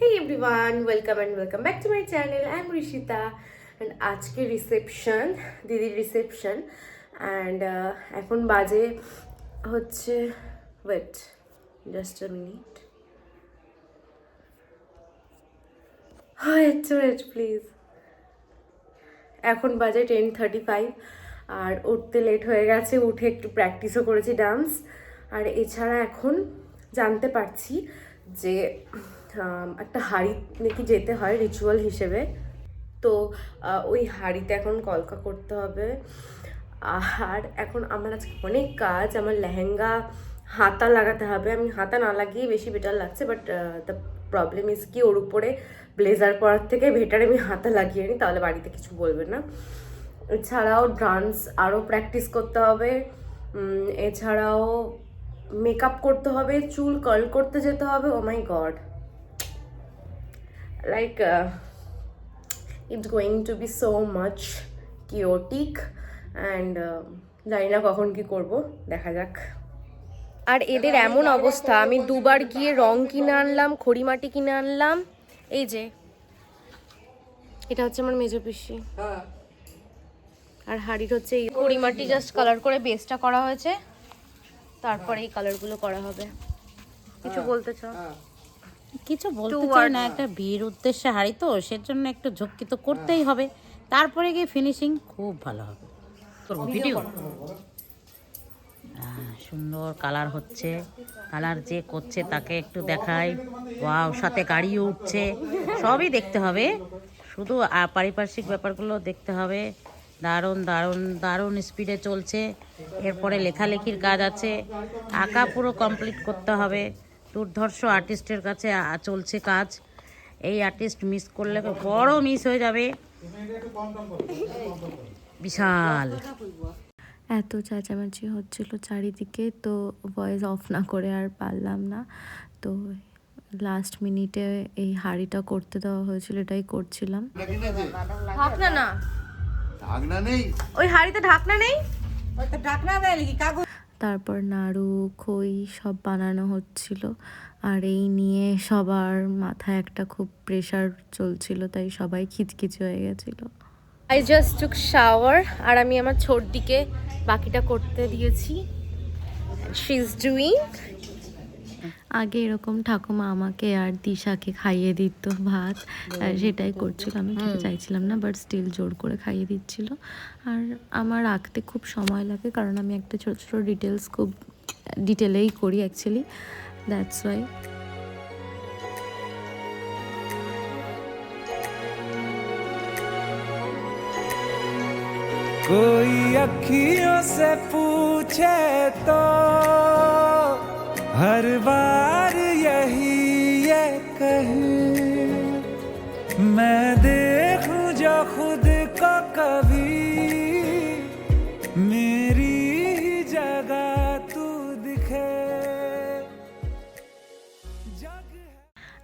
Hey everyone, welcome back to my channel. I'm Rishita and আজকে reception, দিদির reception and এখন বাজে হচ্ছে wait just a minute wait please. এখন বাজে 10:35 আর উঠতে লেট হয়ে গেছে, উঠে একটু প্র্যাকটিসও করেছি ডান্স। আর এছাড়া এখন জানতে পারছি যে একটা হাঁড়ি নাকি যেতে হয় রিচুয়াল হিসেবে, তো ওই হাঁড়িতে এখন কলকা করতে হবে। আর এখন আমার আজকে অনেক কাজ, আমার লেহেঙ্গা হাতা লাগাতে হবে। আমি হাতা না লাগিয়ে বেশি বেটার লাগছে, বাট দ্য প্রবলেম ইজ কি ওর উপরে ব্লেজার পরার থেকে বেটার আমি হাতা লাগিয়ে নিই, তাহলে বাড়িতে কিছু বলবে না। এছাড়াও ডান্স আরও প্র্যাকটিস করতে হবে, এছাড়াও মেকআপ করতে হবে, চুল কার্ল করতে যেতে হবে। ও my god, like it's going to be so much chaotic and জানি না কখন কি করব, দেখা যাক। আর এদের এমন অবস্থা, আমি দুবার গিয়ে রং কিনে আনলাম, খড়িমাটি কিনে আনলাম। এই যে এটা হচ্ছে আমার মেজো পিসি, আর হাড়ির হচ্ছে এই খড়িমাটি জাস্ট কালার করে বেসটা করা হয়েছে, তারপরে এই কালারগুলো করা হবে। কিছু বলতে চাও? কিছু বলতে চাই না, একটা বিয়ের উদ্দেশ্যে হাঁড়ি তো, সেজন্য একটু ঝক্কি তো করতেই হবে, তারপরে গিয়ে ফিনিশিং খুব ভালো হবে। ভিডিও সুন্দর কালার হচ্ছে, কালার যে করছে তাকে একটু দেখাই। ওয়াও, সাথে গাড়িও উঠছে, সবই দেখতে হবে, শুধু পারিপার্শ্বিক ব্যাপারগুলো দেখতে হবে। দারুণ দারুণ দারুণ স্পিডে চলছে। এরপরে লেখালেখির কাজ আছে, আঁকা পুরো কমপ্লিট করতে হবে। দুর্ধর্ষ আর্টিস্টের কাছে চলছে কাজ। এই আর্টিস্ট মিস করলে বড় মিস হয়ে যাবে, বিশাল। এত চেঁচামেচি হচ্ছিল চারিদিকে, তো ভয়েস অফ না করে আর পারলাম না, তো লাস্ট মিনিটে এই হাঁড়িটা করতে দেওয়া হয়েছিল, এটাই করছিলাম। ঢাকনা না, ঢাকনা নেই, ওই হাঁড়িতে ঢাকনা নেই। তারপর নাড়ু খই সব বানানো হচ্ছিল, আর এই নিয়ে সবার মাথায় একটা খুব প্রেশার চলছিল, তাই সবাই খিচখিচে হয়ে গেছিল। আই জাস্ট টুক শাওয়ার, আর আমি আমার ছোটদিকে বাকিটা করতে দিয়েছি। She is doing. আগে এরকম ঠাকুমা আমাকে আর দিশাকে খাইয়ে দিত ভাত, সেটাই করছিল। আমি খেতে চাইছিলাম না, বাট স্টিল জোর করে খাইয়ে দিচ্ছিল। আর আমার আঁকতে খুব সময় লাগে, কারণ আমি একটা ছোটো ছোটো ডিটেলস খুব ডিটেলেই করি অ্যাকচুয়ালি, দ্যাটস ওয়াই। कोई अखियों से पूछे तो हर बार यही ये कहे, मैं देखूं जो खुद को कभी मेरी ही जगह तू दिखे।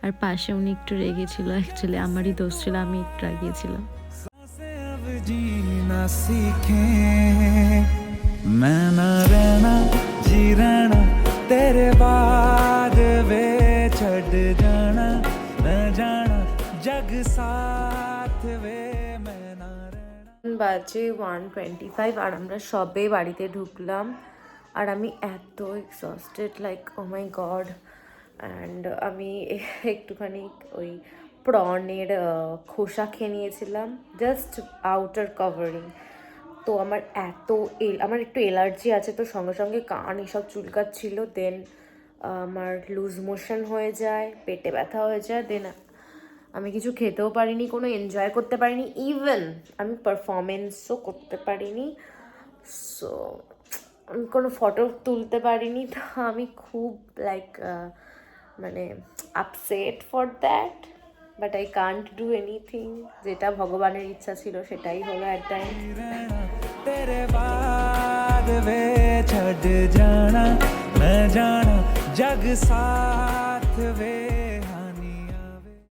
আর পাশে উনি একটু রেগেছিল, অ্যাকচুয়ালি আমারই দোষ ছিল, আমি একটু রাগিয়েছিলাম। जीना सीखे मैं ना रहना जी रहना तेरे बाद वे छड़ जाना न जाना जग साथ वे मैं ना रहना। বাজে 1:25 আর আমরা সবে বাড়িতে ঢুকলাম, আর আমি এত exhausted, like oh my God. And আমি একটুখানি ওই প্রনের খোসা খেয়ে নিয়েছিলাম, জাস্ট আউটার কভারিং। তো আমার আমার একটু এলার্জি আছে, তো সঙ্গে সঙ্গে কান এসব চুলকাচ্ছিল। দেন আমার লুজ মোশন হয়ে যায়, পেটে ব্যথা হয়ে যায়। দেন আমি কিছু খেতেও পারিনি, কোনো এনজয় করতে পারিনি, ইভেন আমি পারফরমেন্সও করতে পারিনি। সো আমি কোনো ফটো তুলতে পারিনি। তো আমি খুব লাইক মানে upset for that, but I can't do anything. যেটা ভগবানের ইচ্ছা ছিল সেটাই হলো অ্যাট দ্য এন্ড। तेरे बाद वे छड़ जाना मैं जाना जग साथ वे